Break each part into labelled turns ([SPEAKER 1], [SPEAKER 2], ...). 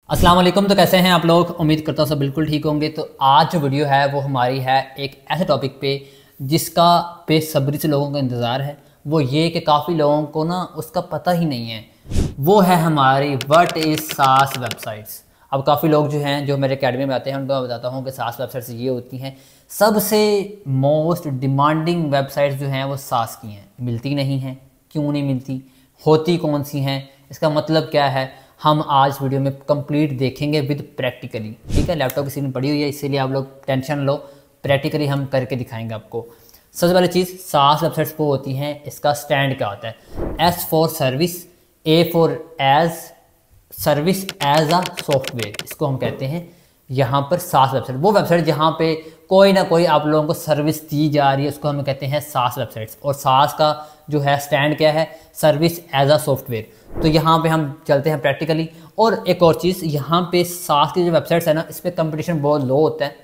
[SPEAKER 1] अस्सलाम वालेकुम। तो कैसे हैं आप लोग? उम्मीद करता हूँ सब बिल्कुल ठीक होंगे। तो आज जो वीडियो है वो हमारी है एक ऐसे टॉपिक पे जिसका बेसब्री से लोगों का इंतज़ार है। वो ये कि काफ़ी लोगों को ना उसका पता ही नहीं है। वो है हमारी व्हाट इज़ सास वेबसाइट्स। अब काफ़ी लोग जो हैं जो मेरे अकेडमी में आते हैं उनको मैं बताता हूँ कि सास वेबसाइट्स ये होती हैं। सबसे मोस्ट डिमांडिंग वेबसाइट्स जो हैं वो सास की हैं। मिलती नहीं हैं, क्यों नहीं मिलती, होती कौन सी हैं, इसका मतलब क्या है, हम आज वीडियो में कंप्लीट देखेंगे विद प्रैक्टिकली। ठीक है, लैपटॉप की स्क्रीन पड़ी हुई है इसीलिए आप लोग टेंशन लो, प्रैक्टिकली हम करके दिखाएंगे आपको। सबसे पहली चीज़, सास वेबसाइट्स वो होती हैं, इसका स्टैंड क्या होता है? S for service, A for as service, as a software, इसको हम कहते हैं यहाँ पर सास वेबसाइट। वो वेबसाइट जहाँ पे कोई ना कोई आप लोगों को सर्विस दी जा रही है उसको हम कहते हैं सास वेबसाइट्स। और सास का जो है स्टैंड क्या है? Service as a software. तो यहाँ पे हम चलते हैं प्रैक्टिकली। और एक और चीज़, यहाँ पे सास की जो वेबसाइट्स है ना, इस पर कंपटीशन बहुत लो होता है।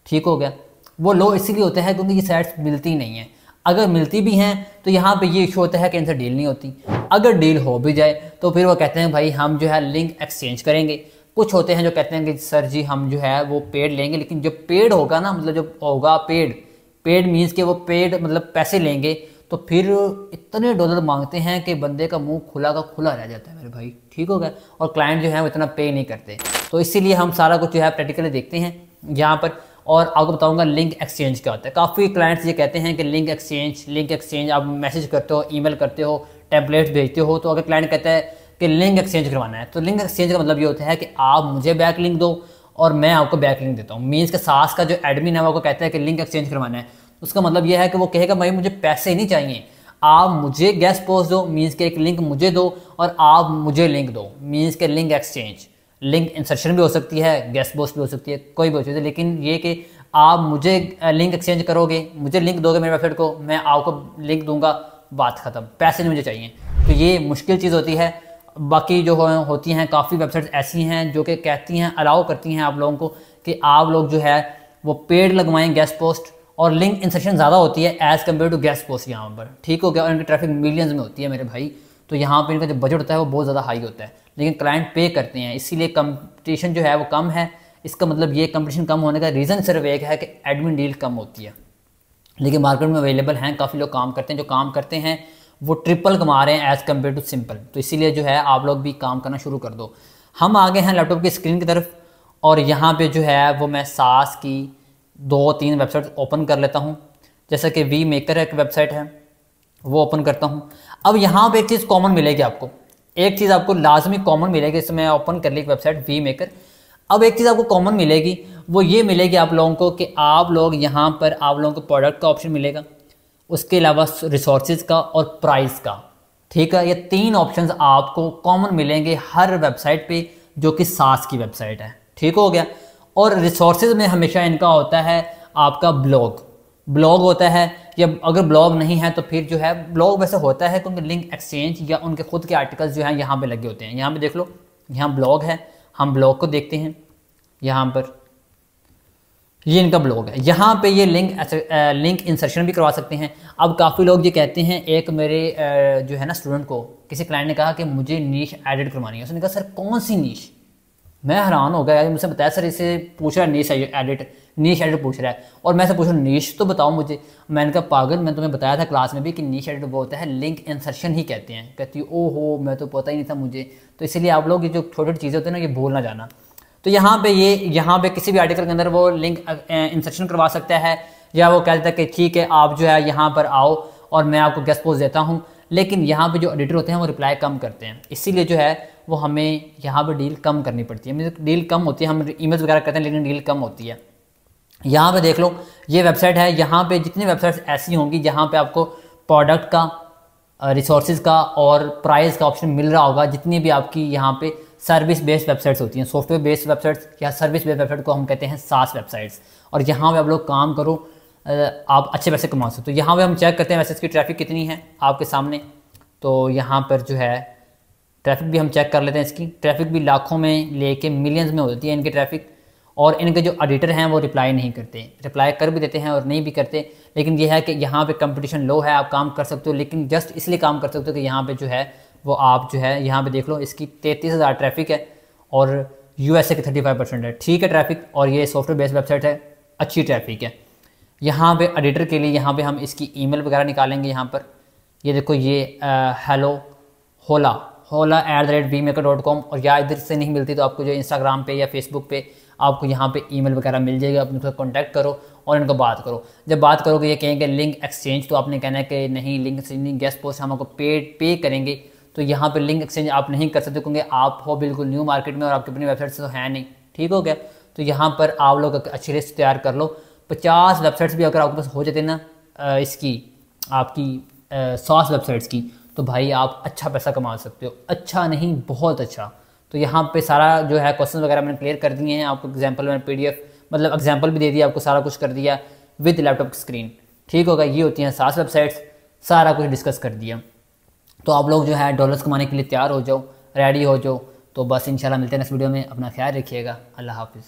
[SPEAKER 1] ठीक हो गया? वो लो इसीलिए होता है क्योंकि ये साइट्स मिलती नहीं हैं। अगर मिलती भी हैं तो यहाँ पे ये इशू होता है कि इनसे डील नहीं होती। अगर डील हो भी जाए तो फिर वो कहते हैं भाई हम जो है लिंक एक्सचेंज करेंगे। कुछ होते हैं जो कहते हैं कि सर जी हम जो है वो पेड लेंगे, लेकिन जो पेड होगा ना, मतलब जो होगा पेड मीन्स के वो पेड मतलब पैसे लेंगे तो फिर इतने डॉलर मांगते हैं कि बंदे का मुंह खुला का खुला रह जाता है मेरे भाई। ठीक हो गया? और क्लाइंट जो है वो इतना पे नहीं करते। तो इसीलिए हम सारा कुछ जो है प्रैक्टिकली देखते हैं यहाँ पर। और आपको बताऊंगा लिंक एक्सचेंज क्या होता है। काफ़ी क्लाइंट्स ये कहते हैं कि लिंक एक्सचेंज आप मैसेज करते हो, ईमेल करते हो, टेम्पलेट्स भेजते हो। तो अगर क्लाइंट कहता है कि लिंक एक्सचेंज करवाना है तो लिंक एक्सचेंज का मतलब ये होता है कि आप मुझे बैक लिंक दो और मैं आपको बैक लिंक देता हूँ। मीन्स के सास का जो एडमिन है वो आपको कहता है कि लिंक एक्सचेंज करवाना है, उसका मतलब ये है कि वो कहेगा भाई मुझे पैसे नहीं चाहिए, आप मुझे गेस्ट पोस्ट दो, मीन्स के एक लिंक मुझे दो और आप मुझे लिंक दो, मीन्स के लिंक एक्सचेंज। लिंक इंसर्शन भी हो सकती है, गेस्ट पोस्ट भी हो सकती है, कोई भी हो सकती है, लेकिन ये कि आप मुझे लिंक एक्सचेंज करोगे, मुझे लिंक दोगे मेरे वेबसाइट को, मैं आपको लिंक दूंगा, बात ख़त्म, पैसे नहीं मुझे चाहिए। तो ये मुश्किल चीज़ होती है। बाकी जो होती हैं काफ़ी वेबसाइट्स ऐसी हैं जो कि कहती हैं, अलाउ करती हैं आप लोगों को कि आप लोग जो है वो पेड लगवाएं गेस्ट पोस्ट, और लिंक इंसर्शन ज़्यादा होती है as compare to guest post यहाँ पर। ठीक हो गया? और इनकी ट्रैफिक मिलियंस में होती है मेरे भाई। तो यहाँ पर इनका जो बजट होता है वो बहुत ज़्यादा हाई होता है, लेकिन क्लाइंट पे करते हैं, इसीलिए कंपटीशन जो है वो कम है। इसका मतलब ये कंपटीशन कम होने का रीज़न सिर्फ एक है कि एडमिन डील कम होती है, लेकिन मार्केट में अवेलेबल हैं, काफ़ी लोग काम करते हैं। जो काम करते हैं वो ट्रिपल कमा रहे हैं एज़ कम्पेयर टू सिंपल। तो इसीलिए जो है आप लोग भी काम करना शुरू कर दो। हम आगे हैं लैपटॉप की स्क्रीन की तरफ, और यहाँ पे जो है वो मैं सास की 2-3 वेबसाइट ओपन कर लेता हूँ। जैसा कि वी मेकर एक वेबसाइट है, वो ओपन करता हूँ। अब यहाँ पे एक चीज़ कॉमन मिलेगी आपको, एक चीज़ आपको लाजमी कॉमन मिलेगी। इसमें मैं ओपन कर ली एक वेबसाइट वी मेकर। अब एक चीज़ आपको कॉमन मिलेगी, वो ये मिलेगी आप लोगों को कि आप लोग यहाँ पर आप लोगों को प्रोडक्ट का ऑप्शन मिलेगा, उसके अलावा रिसोर्सेज का और प्राइस का। ठीक है? ये 3 ऑप्शंस आपको कॉमन मिलेंगे हर वेबसाइट पे जो कि सास की वेबसाइट है। ठीक हो गया? और रिसोर्सेज में हमेशा इनका होता है आपका ब्लॉग होता है, या अगर ब्लॉग नहीं है तो फिर जो है ब्लॉग वैसे होता है क्योंकि लिंक एक्सचेंज या उनके खुद के आर्टिकल्स जो हैं यहाँ पे लगे होते हैं। यहाँ पे देख लो, यहाँ ब्लॉग है, हम ब्लॉग को देखते हैं। यहाँ पर ये इनका ब्लॉग है, यहाँ पे ये लिंक इंसर्शन भी करवा सकते हैं। अब काफ़ी लोग ये कहते हैं, एक मेरे जो है ना स्टूडेंट को किसी क्लाइंट ने कहा कि मुझे नीश एडिट करवानी है। उसने कहा सर कौन सी नीश? मैं हैरान हो गया यार, मुझसे बताया सर इसे पूछ रहा है नीश एडिट पूछ रहा है, और मैं से पूछूँ नीश तो बताओ मुझे। मैंने कहा पागल, मैं तुम्हें बताया था क्लास में भी कि नीश एडिट वो होता है लिंक इंसर्शन ही कहते हैं। कहती ओहो मैं तो पता ही नहीं था मुझे। तो इसलिए आप लोग ये जो छोटी छोटी चीज़ें होती हैं ना, ये भूल ना जाना। तो यहाँ पे किसी भी आर्टिकल के अंदर वो लिंक इंसर्शन करवा सकता है, या वो कह देता है कि ठीक है आप जो है यहाँ पर आओ और मैं आपको गेस्ट पोस्ट देता हूँ। लेकिन यहाँ पे जो एडिटर होते हैं वो रिप्लाई कम करते हैं, इसीलिए जो है वो हमें यहाँ पे डील कम करनी पड़ती है। डील कम होती है, हम ईमेल्स वगैरह करते हैं लेकिन डील कम होती है। यहाँ पे देख लो, ये वेबसाइट है। यहाँ पे जितनी वेबसाइट्स ऐसी होंगी जहाँ पे आपको प्रोडक्ट का, रिसोर्सेज का और प्राइस का ऑप्शन मिल रहा होगा, जितनी भी आपकी यहाँ पे सर्विस बेस्ड वेबसाइट्स होती हैं, सॉफ्टवेयर बेस्ड वेबसाइट्स या सर्विस बेस्ड वेबसाइट को हम कहते हैं सास वेबसाइट्स। और यहाँ पे आप लोग काम करो, आप अच्छे पैसे कमा सकते हो। यहाँ पे हम चेक करते हैं वैसे इसकी ट्रैफिक कितनी है आपके सामने। तो यहाँ पर जो है ट्रैफिक भी हम चेक कर लेते हैं। इसकी ट्रैफिक भी लाखों में लेके मिलियंस में होती है इनकी ट्रैफिक। और इनके जो एडिटर हैं वो रिप्लाई नहीं करते, रिप्लाई कर भी देते हैं और नहीं भी करते। लेकिन ये है कि यहाँ पे कंपटीशन लो है, आप काम कर सकते हो, लेकिन जस्ट इसलिए काम कर सकते हो कि यहाँ पे जो है वो आप जो है यहाँ पे देख लो, इसकी 33,000 ट्रैफिक है और USA के 35% है। ठीक है ट्रैफिक, और ये सॉफ्टवेयर बेस्ड वेबसाइट है, अच्छी ट्रैफिक है। यहाँ पे एडिटर के लिए यहाँ पे हम इसकी ईमेल वगैरह निकालेंगे। यहाँ पर ये देखो, ये हेलो होला@vmaker.com, और या इधर से नहीं मिलती तो आपको जो इंस्टाग्राम पे या फेसबुक पे आपको यहाँ पे ईमेल वगैरह मिल जाएगा। आप उनसे कॉन्टैक्ट करो और इनको बात करो। जब बात करोगे ये कहेंगे लिंक एक्सचेंज, तो आपने कहना है कि नहीं, लिंक एक्सचेंज नहीं, गेस्ट पोस्ट हम आपको पे करेंगे। तो यहाँ पे लिंक एक्सचेंज आप नहीं कर सकते क्योंकि आप हो बिल्कुल न्यू मार्केट में और आपकी अपनी वेबसाइट से तो है नहीं। ठीक हो गया। तो यहाँ पर आप लोग अच्छी लिस्ट तैयार कर लो। 50 वेबसाइट्स भी अगर आपके पास हो जाते ना, इसकी आपकी SaaS वेबसाइट्स की, तो भाई आप अच्छा पैसा कमा सकते हो। अच्छा नहीं, बहुत अच्छा। तो यहाँ पे सारा जो है क्वेश्चन वगैरह मैंने क्लियर कर दिए हैं आपको। एग्जांपल मैंने PDF मतलब एग्जांपल भी दे दिया आपको, सारा कुछ कर दिया विद लैपटॉप स्क्रीन। ठीक होगा। ये होती हैं SaaS वेबसाइट्स, सारा कुछ डिस्कस कर दिया। तो आप लोग जो है डॉलर्स कमाने के लिए तैयार हो जाओ, रेडी हो जाओ। तो बस इंशाल्लाह मिलते हैं नेक्स्ट वीडियो में। अपना ख्याल रखिएगा। अल्लाह हाफिज़।